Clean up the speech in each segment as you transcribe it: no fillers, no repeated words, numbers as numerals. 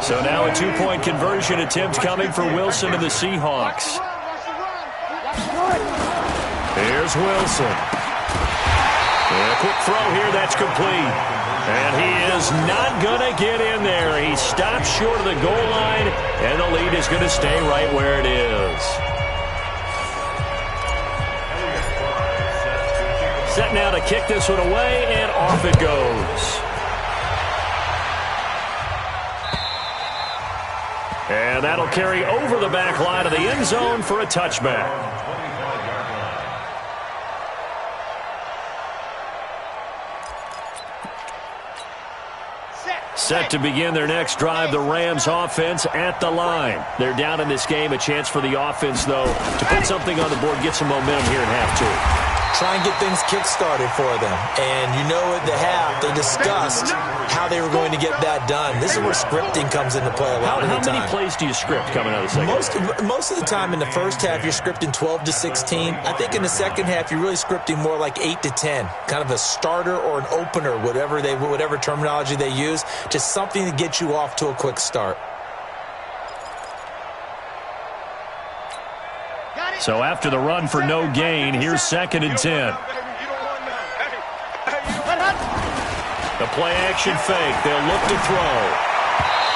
So now a two-point conversion attempt coming for Wilson and the Seahawks. Here's Wilson. A quick throw here, that's complete. And he is not going to get in there. He stops short of the goal line, and the lead is going to stay right where it is. Set now to kick this one away, and off it goes. And that'll carry over the back line of the end zone for a touchback. Set to begin their next drive, the Rams offense at the line. They're down in this game. A chance for the offense, though, to put something on the board, get some momentum here in half two. Try and get things kick-started for them. And you know at the half, they discussed how they were going to get that done. This is where scripting comes into play a lot of the time. How many plays do you script coming out of the second? Most of the time in the first half, you're scripting 12 to 16. I think in the second half, you're really scripting more like 8 to 10. Kind of a starter or an opener, whatever terminology they use. Just something to get you off to a quick start. So after the run for no gain, here's 2nd and 10. The play-action fake. They'll look to throw.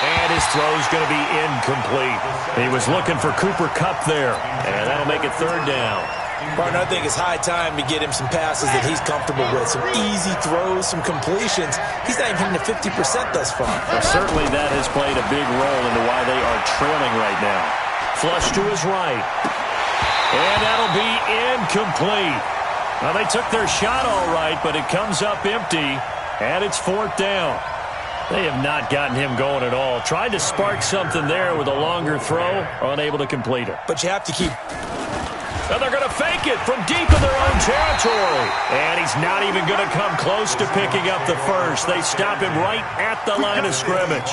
And his throw's going to be incomplete. He was looking for Cooper Kupp there. And that'll make it 3rd down. Partner, I think it's high time to get him some passes that he's comfortable with. Some easy throws, some completions. He's not even hitting the 50% thus far. Well, certainly that has played a big role into why they are trailing right now. Flush to his right. And that'll be incomplete. Well, they took their shot all right, but it comes up empty, and it's 4th down. They have not gotten him going at all. Tried to spark something there with a longer throw, unable to complete it. But you have to keep... And they're going to fake it from deep in their own territory. And he's not even going to come close to picking up the first. They stop him right at the line of scrimmage.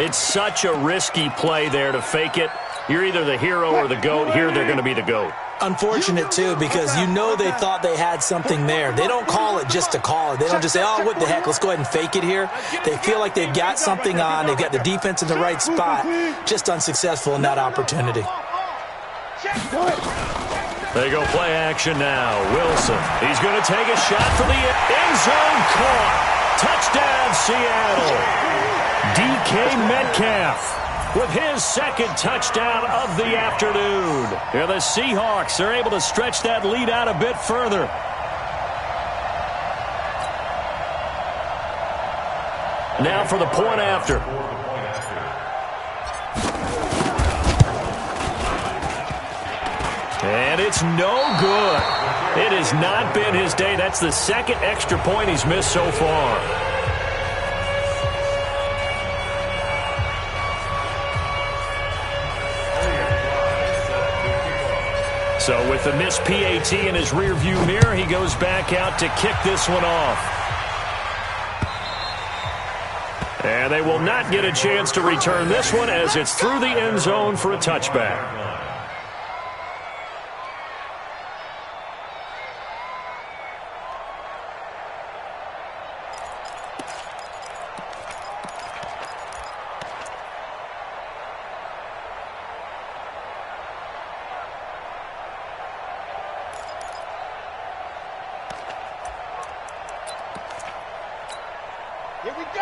It's such a risky play there to fake it. You're either the hero or the GOAT. Here they're going to be the GOAT. Unfortunate, too, because you know they thought they had something there. They don't call it just to call it. They don't just say, oh, what the heck, let's go ahead and fake it here. They feel like they've got something on. They've got the defense in the right spot. Just unsuccessful in that opportunity. They go play action now. Wilson. He's going to take a shot for the end zone. Caught. Touchdown, Seattle. DK Metcalf with his 2nd touchdown of the afternoon. Here the Seahawks are able to stretch that lead out a bit further. Now for the point after. And it's no good. It has not been his day. That's the 2nd extra point he's missed so far. So with the missed PAT in his rearview mirror, he goes back out to kick this one off. And they will not get a chance to return this one as it's through the end zone for a touchback.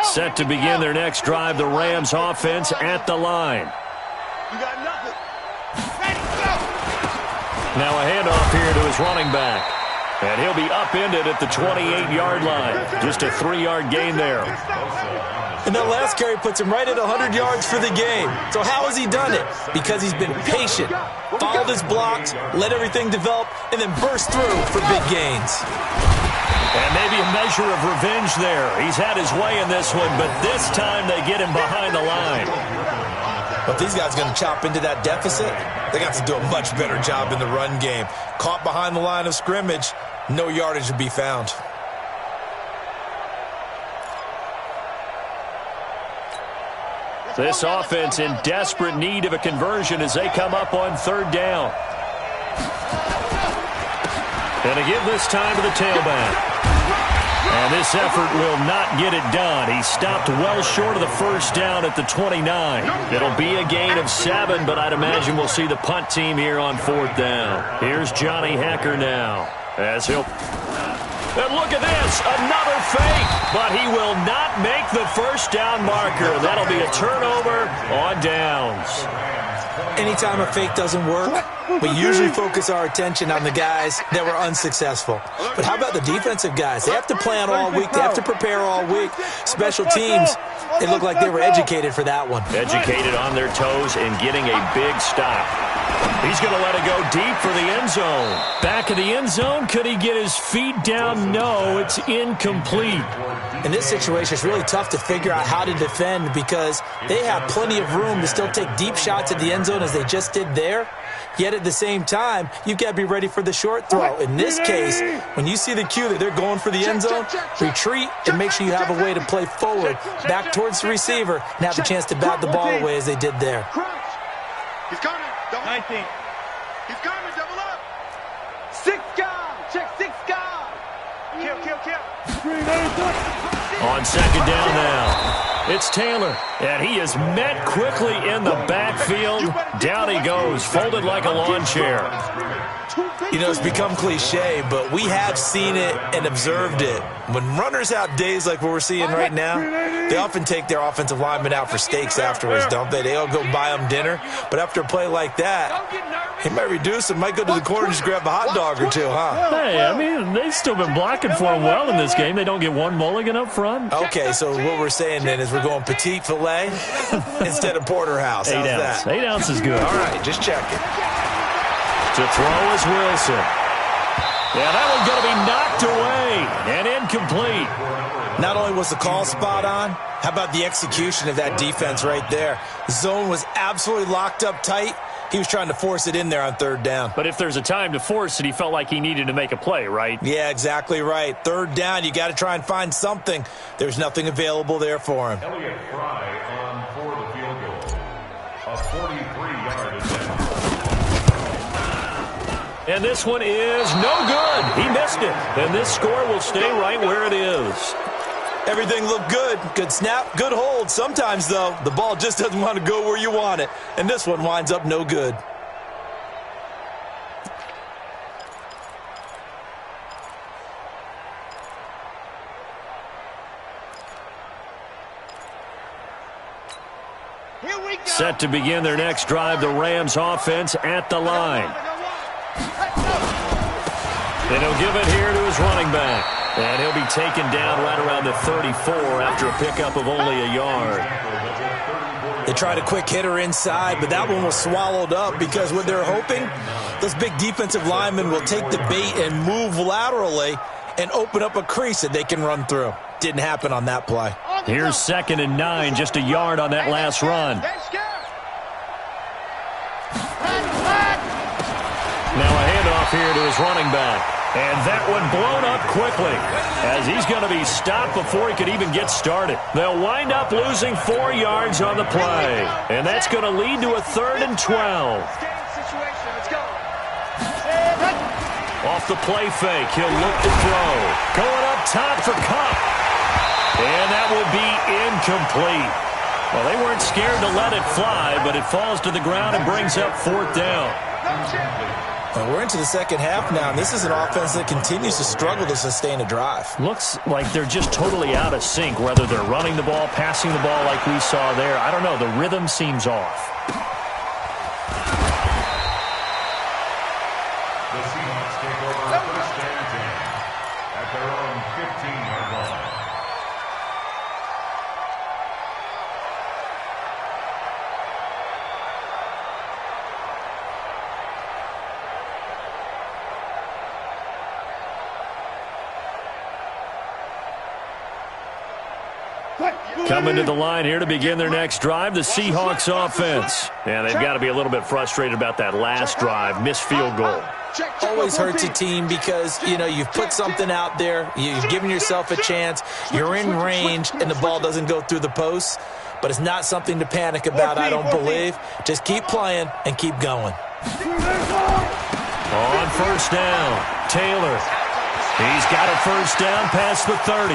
Set to begin their next drive, the Rams offense at the line. You got nothing. Ready, go. Now a handoff here to his running back. And he'll be upended at the 28-yard line. Just a 3-yard gain there. And that last carry puts him right at 100 yards for the game. So how has he done it? Because he's been patient, followed his blocks, let everything develop, and then burst through for big gains. And maybe a measure of revenge there. He's had his way in this one, but this time they get him behind the line. But these guys are going to chop into that deficit. They got to do a much better job in the run game. Caught behind the line of scrimmage, no yardage to be found. This offense in desperate need of a conversion as they come up on 3rd down. And to give this time to the tailback. And this effort will not get it done. He stopped well short of the first down at the 29. It'll be a gain of 7, but I'd imagine we'll see the punt team here on 4th down. Here's Johnny Hacker now as he'll... And look at this, another fake, but he will not make the first down marker. That'll be a turnover on downs. Anytime a fake doesn't work, we usually focus our attention on the guys that were unsuccessful. But how about the defensive guys? They have to plan all week. They have to prepare all week. Special teams, it looked like they were educated for that one. Educated on their toes and getting a big stop. He's going to let it go deep for the end zone. Back of the end zone, could he get his feet down? No, it's incomplete. In this situation, it's really tough to figure out how to defend because they have plenty of room to still take deep shots at the end zone as they just did there. Yet at the same time, you've got to be ready for the short throw. In this case, when you see the cue that they're going for the end zone, retreat and make sure you have a way to play forward, back towards the receiver, and have a chance to bat the ball away as they did there. He's coming. 19. He's coming. Double up. 6 guard. Check 6 guard. Kill. On 2nd down now, it's Taylor, and he is met quickly in the backfield. Down he goes, folded like a lawn chair. You know, it's become cliche, but we have seen it and observed it. When runners have days like what we're seeing right now, they often take their offensive linemen out for steaks afterwards, don't they? They all go buy them dinner. But after a play like that, he might reduce it, might go to the corner and just grab a hot dog or two, huh? Hey, I mean, they've still been blocking for him well in this game. They don't get one mulligan up front. Okay, so what we're saying then is we're going petite filet instead of porterhouse. How's 8 ounce. that? 8 ounce is good. All right, just checking. To throw is Wilson. Yeah, that one's going to be knocked away and incomplete. Not only was the call spot on, how about the execution of that defense right there? The zone was absolutely locked up tight. He was trying to force it in there on 3rd down. But if there's a time to force it, he felt like he needed to make a play, right? Yeah, exactly right. 3rd down, you got to try and find something. There's nothing available there for him. Elliott Fry on for the field goal. A 43-yard attempt. And this one is no good. He missed it. And this score will stay right where it is. Everything looked good. Good snap, good hold. Sometimes, though, the ball just doesn't want to go where you want it. And this one winds up no good. Here we go. Set to begin their next drive, the Rams offense at the line. And he'll give it here to his running back. And he'll be taken down right around the 34 after a pickup of only a yard. They tried a quick hitter inside, but that one was swallowed up because what they're hoping, those big defensive linemen will take the bait and move laterally and open up a crease that they can run through. Didn't happen on that play. Here's 2nd and 9, just a yard on that last run. Now a handoff here to his running back. And that one blown up quickly as he's going to be stopped before he could even get started. They'll wind up losing 4 yards on the play. And that's going to lead to a 3rd and 12. Off the play fake, he'll look to throw. Going up top for Cup. And that will be incomplete. Well, they weren't scared to let it fly, but it falls to the ground and brings up 4th down. Well, we're into the second half now, and this is an offense that continues to struggle to sustain a drive. Looks like they're just totally out of sync, whether they're running the ball, passing the ball like we saw there. I don't know. The rhythm seems off. The Seahawks take over 1st and 10 at their own 15-yard line. Coming to the line here to begin their next drive, the Seahawks offense. And they've got to be a little bit frustrated about that last drive, missed field goal. Always hurts a team because, you know, you've put something out there, you've given yourself a chance, you're in range, and the ball doesn't go through the posts. But it's not something to panic about, I don't believe. Just keep playing and keep going. On 1st down, Taylor. He's got a first down past the 30.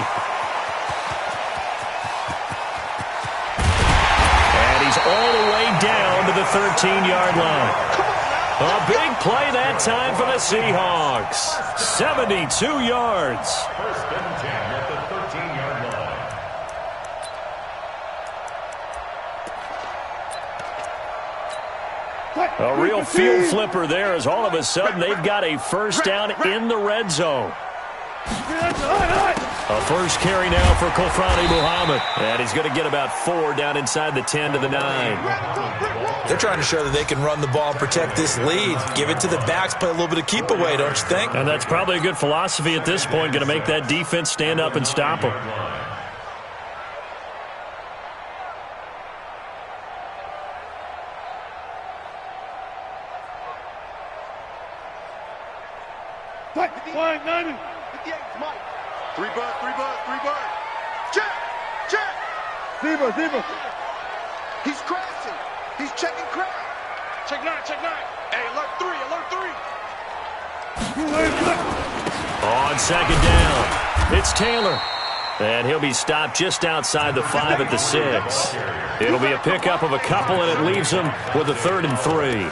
And he's all the way down to the 13-yard line. A big play that time for the Seahawks. 72 yards. First and 10 at the 13-yard line. A real field flipper there as all of a sudden they've got a first down in the red zone. A first carry now for Kofrani Muhammad. And he's going to get about 4 down inside the 10 to the 9. They're trying to show that they can run the ball and protect this lead. Give it to the backs, play a little bit of keep away, don't you think? And that's probably a good philosophy at this point, going to make that defense stand up and stop them. Flying 90. 58, Mike. 3 bud. Check. Zebra. He's crashing. He's checking crash. Check 9. Hey, alert 3. On second down, it's Taylor. And he'll be stopped just outside the 5 at the 6. It'll be a pickup of a couple, and it leaves him with a 3rd and 3.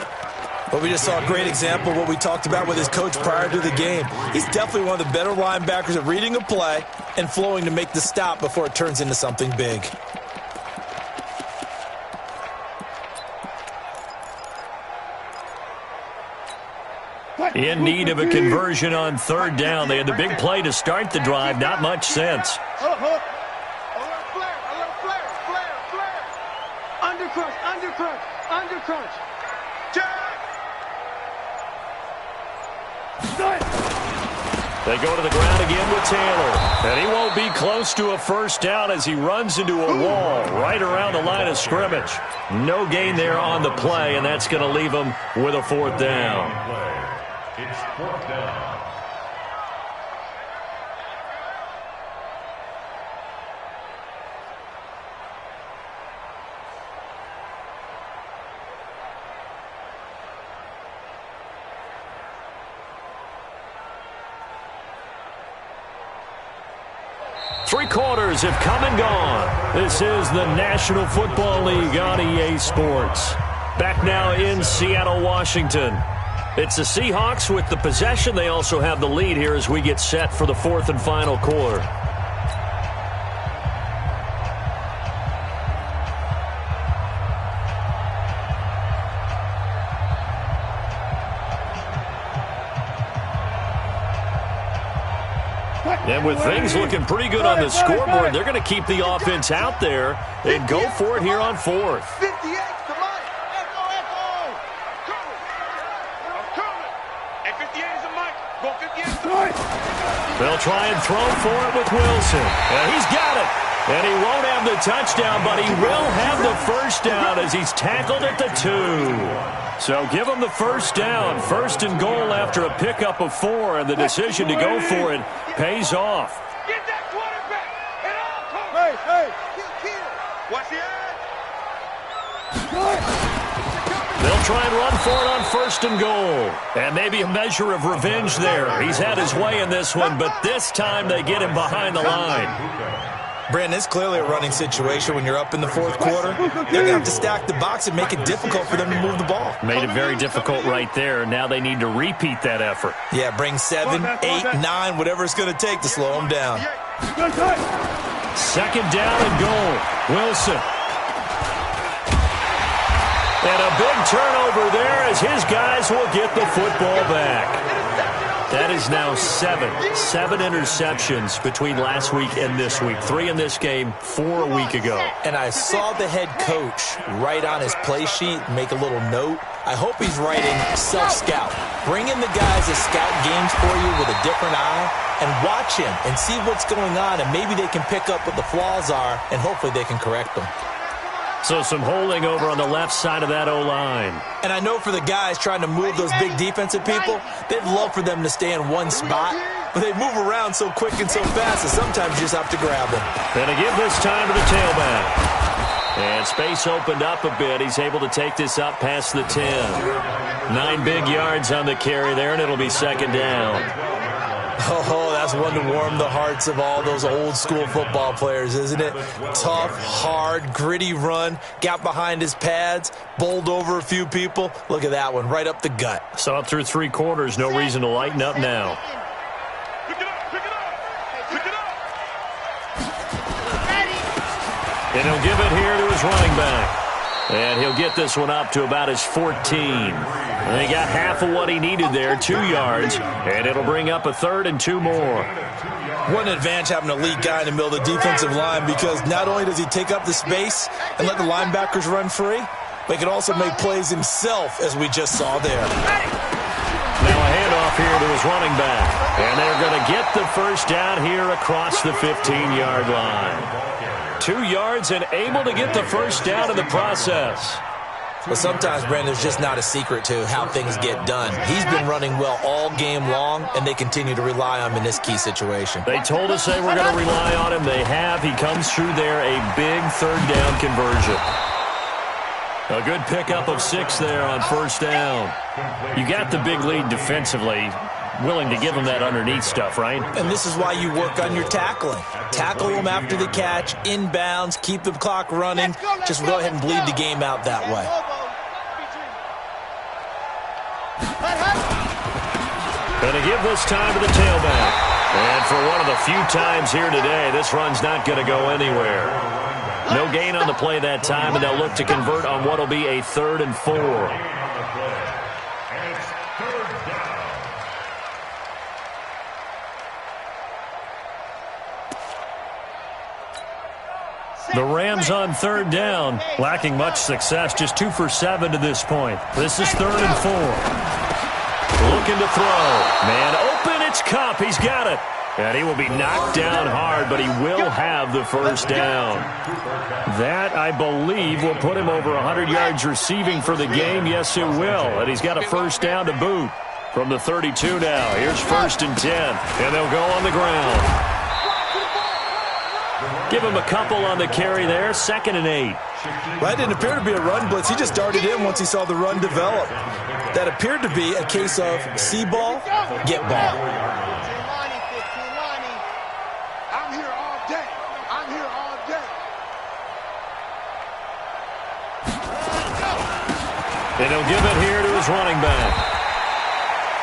But we just saw a great example of what we talked about with his coach prior to the game. He's definitely one of the better linebackers at reading a play and flowing to make the stop before it turns into something big. In need of a conversion on 3rd down. They had the big play to start the drive. Not much sense. Alert flare. Undercrunch. Check. They go to the ground again with Taylor. And he won't be close to a first down as he runs into a wall right around the line of scrimmage. No gain there on the play, and that's going to leave him with a 4th down. It's 4th down. Three quarters have come and gone. This is the National Football League on EA Sports. Back now in Seattle, Washington. It's the Seahawks with the possession. They also have the lead here as we get set for the 4th and final quarter. And with things looking pretty good on the scoreboard, they're going to keep the offense out there and go for it here on 4th. 58 to Mike. Echo. Coming. Hey, 58 is a Mike. Go 58 to Mike. They'll try and throw for it with Wilson. And he's got it. And he won't have the touchdown, but he will have the first down as he's tackled at the 2. So give him the first down. 1st and goal after a pickup of 4, and the decision to go for it pays off. Get that quarterback. And all comes. Hey. Kill. Watch the edge. They'll try and run for it on 1st and goal. And maybe a measure of revenge there. He's had his way in this one, but this time they get him behind the line. Brandon, it's clearly a running situation when you're up in the 4th quarter. They're going to have to stack the box and make it difficult for them to move the ball. Made it very difficult right there. Now they need to repeat that effort. Yeah, bring 7, 8, 9, whatever it's going to take to slow them down. 2nd down and goal. Wilson. And a big turnover there as his guys will get the football back. That is now 7 interceptions between last week and this week. 3 in this game, 4 a week ago. And I saw the head coach write on his play sheet, make a little note. I hope he's writing self-scout. Bring in the guys that scout games for you with a different eye and watch him and see what's going on, and maybe they can pick up what the flaws are, and hopefully they can correct them. So some holding over on the left side of that O-line. And I know for the guys trying to move those big defensive people, they'd love for them to stay in one spot, but they move around so quick and so fast that sometimes you just have to grab them. And to give this time to the tailback. And space opened up a bit. He's able to take this up past the 10. 9 big yards on the carry there, and it'll be 2nd down. Oh, that's one to warm the hearts of all those old school football players, isn't it? Tough, hard, gritty run, got behind his pads, bowled over a few people. Look at that one, right up the gut. Saw it through 3 quarters, no reason to lighten up now. Pick it up, pick it up, pick it up. And he'll give it here to his running back. And he'll get this one up to about his 14. And he got half of what he needed there, 2 yards. And it'll bring up a 3rd and 2 more. What an advantage having an elite guy in the middle of the defensive line, because not only does he take up the space and let the linebackers run free, but he can also make plays himself, as we just saw there. Now a handoff here to his running back. And they're going to get the first down here across the 15-yard line. 2 yards and able to get the first down in the process. But sometimes, Brandon, there's just not a secret to how things get done. He's been running well all game long, and they continue to rely on him in this key situation. They told us they were going to rely on him. They have. He comes through there, a big 3rd down conversion. A good pickup of 6 there on 1st down. You got the big lead defensively. Willing to give them that underneath stuff, right? And this is why you work on your tackling. Tackle them after the catch, inbounds, keep the clock running. Just go ahead and bleed the game out that way. Going to give this time to the tailback. And for one of the few times here today, this run's not going to go anywhere. No gain on the play that time, and they'll look to convert on what will be a 3rd and 4. The Rams on 3rd down, lacking much success, just 2 for 7 to this point. This is 3rd and 4. Looking to throw. Man open, it's Kupp. He's got it. And he will be knocked down hard, but he will have the first down. That, I believe, will put him over 100 yards receiving for the game. Yes, it will. And he's got a first down to boot from the 32 now. Here's 1st and 10. And they'll go on the ground. Give him a couple on the carry there. 2nd and 8. That didn't appear to be a run blitz. He just darted in once he saw the run develop. That appeared to be a case of see ball, get ball. I'm here all day. I'm here all day. And he'll give it here to his running back.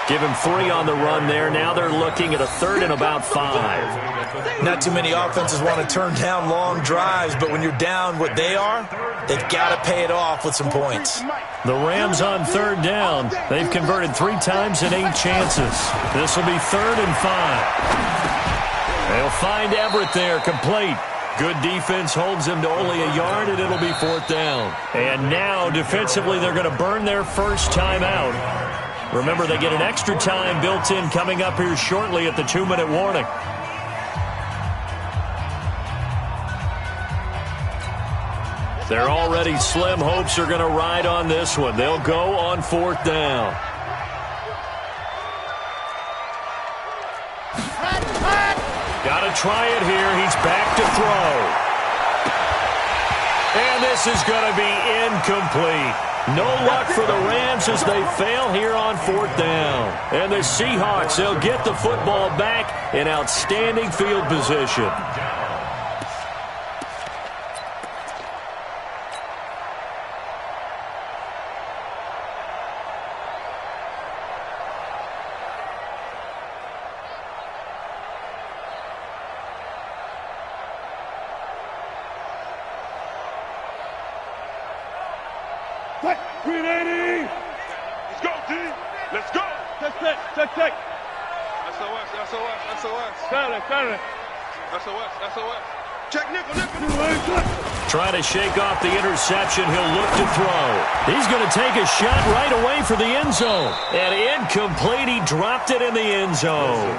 Give him 3 on the run there. Now they're looking at a 3rd and about 5. Not too many offenses want to turn down long drives, but when you're down what they are, they've got to pay it off with some points. The Rams on 3rd down. They've converted 3 times in 8 chances. This will be 3rd and 5. They'll find Everett there, complete. Good defense holds him to only a yard, and it'll be 4th down. And now, defensively, they're going to burn their first time out. Remember, they get an extra time built in coming up here shortly at the 2-minute warning. Their already slim hopes are going to ride on this one. They'll go on 4th down. Got to try it here. He's back to throw. And this is going to be incomplete. No luck for the Rams as they fail here on 4th down. And the Seahawks, they'll get the football back in outstanding field position. Green 80. Let's go, T. Let's go. Check. SOS. Saturday. SOS. Check nickel. Trying to shake off the interception. He'll look to throw. He's going to take a shot right away for the end zone. And incomplete. He dropped it in the end zone.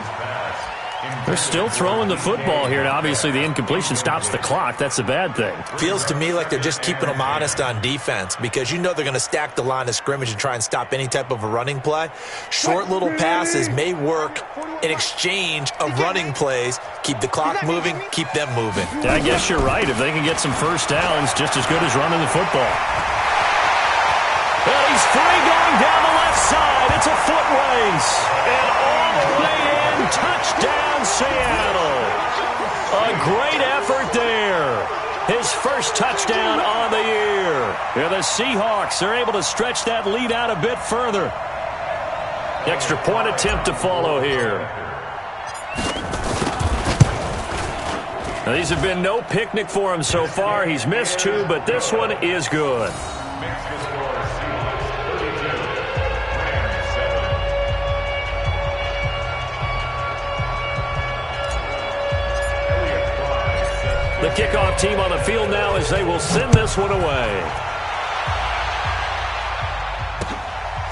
They're still throwing the football here, and obviously the incompletion stops the clock. That's a bad thing. Feels to me like they're just keeping them honest on defense, because you know they're going to stack the line of scrimmage and try and stop any type of a running play. Short little passes may work in exchange of running plays. Keep the clock moving, keep them moving. Yeah, I guess you're right. If they can get some first downs, just as good as running the football. Well, he's free going down the left side. It's a foot race. And all the way in Touchdown, Seattle. A great effort there. His first touchdown on the year. And the Seahawks are able to stretch that lead out a bit further. Extra point attempt to follow here. Now, these have been no picnic for him so far. He's missed 2, but this one is good. The kickoff team on the field now as they will send this one away.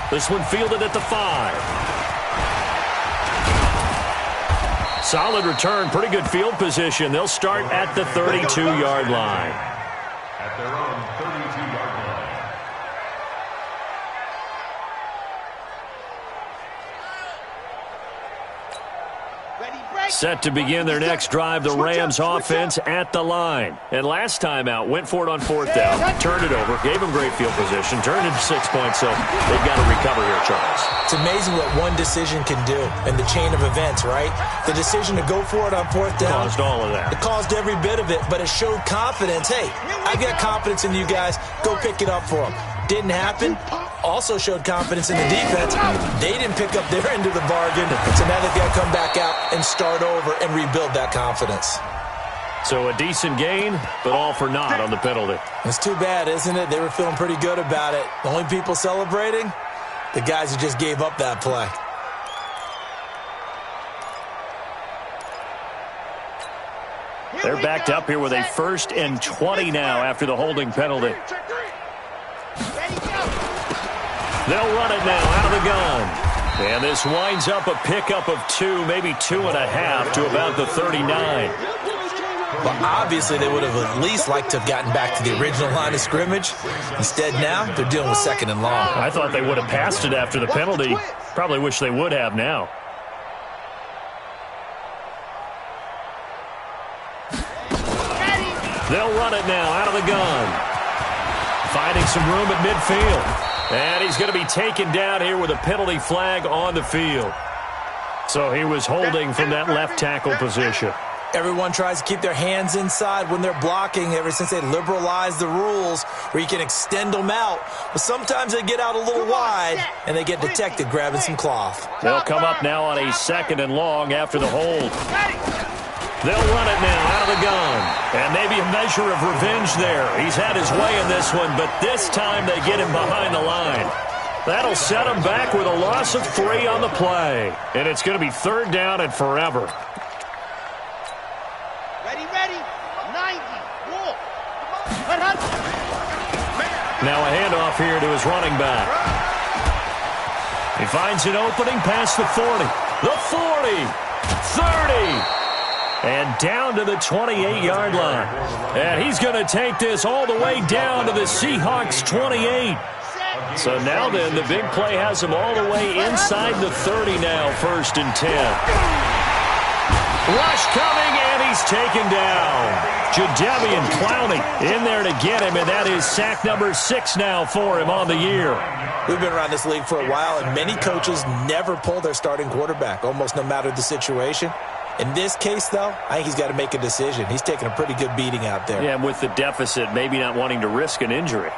This one fielded at the 5. Solid return, pretty good field position. They'll start at the 32-yard line. At their own 32-yard line. Set to begin their next drive, the Rams offense at the line. And last time out, went for it on 4th down, turned it over, gave them great field position, turned it to 6 points, so they've got to recover here, Charles. It's amazing what one decision can do in the chain of events, right? The decision to go for it on 4th down. Caused all of that. It caused every bit of it, but it showed confidence. Hey, I got confidence in you guys. Go pick it up for them. Didn't happen. Also showed confidence in the defense. They didn't pick up their end of the bargain, so now they've got to come back out and start over and rebuild that confidence. So a decent gain, but all for naught on the penalty. It's too bad, isn't it? They were feeling pretty good about it. The only people celebrating, the guys who just gave up that play. They're backed up here with a 1st and 20 now after the holding penalty. They'll run it now out of the gun. And this winds up a pickup of 2, maybe 2.5 to about the 39. Well, obviously they would have at least liked to have gotten back to the original line of scrimmage. Instead now, they're dealing with 2nd and long. I thought they would have passed it after the penalty. Probably wish they would have now. They'll run it now out of the gun. Finding some room at midfield. And he's going to be taken down here with a penalty flag on the field. So he was holding from that left tackle position. Everyone tries to keep their hands inside when they're blocking ever since they liberalized the rules where you can extend them out. But sometimes they get out a little wide and they get detected grabbing some cloth. They'll come up now on a 2nd and long after the hold. They'll run it now out of the gun. And maybe a measure of revenge there. He's had his way in this one, but this time they get him behind the line. That'll set him back with a loss of 3 on the play. And it's going to be 3rd down and forever. Ready, 90, walk. Now a handoff here to his running back. He finds an opening past the 40. The 40. 30. And down to the 28-yard line. And he's going to take this all the way down to the Seahawks 28. So now then, the big play has him all the way inside the 30 now, 1st and 10. Rush coming, and he's taken down. Jadeveon Clowney in there to get him, and that is sack number 6 now for him on the year. We've been around this league for a while, and many coaches never pull their starting quarterback, almost no matter the situation. In this case, though, I think he's got to make a decision. He's taking a pretty good beating out there. Yeah, and with the deficit, maybe not wanting to risk an injury.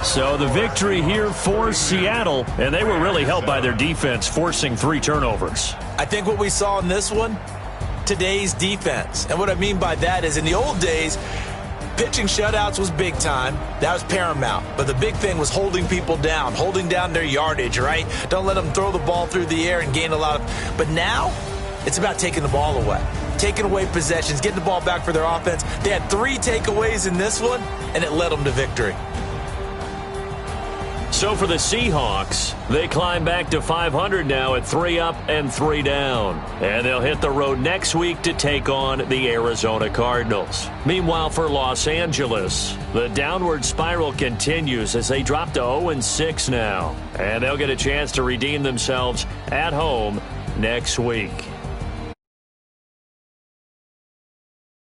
So the victory here for Seattle, and they were really helped by their defense, forcing 3 turnovers. I think what we saw in this one, today's defense. And what I mean by that is in the old days, pitching shutouts was big time. That was paramount. But the big thing was holding people down, holding down their yardage, right? Don't let them throw the ball through the air and gain a lot of... But now, it's about taking the ball away. Taking away possessions, getting the ball back for their offense. They had 3 takeaways in this one, and it led them to victory. So for the Seahawks, they climb back to 500 now at 3 up and 3 down. And they'll hit the road next week to take on the Arizona Cardinals. Meanwhile, for Los Angeles, the downward spiral continues as they drop to 0-6 now. And they'll get a chance to redeem themselves at home next week.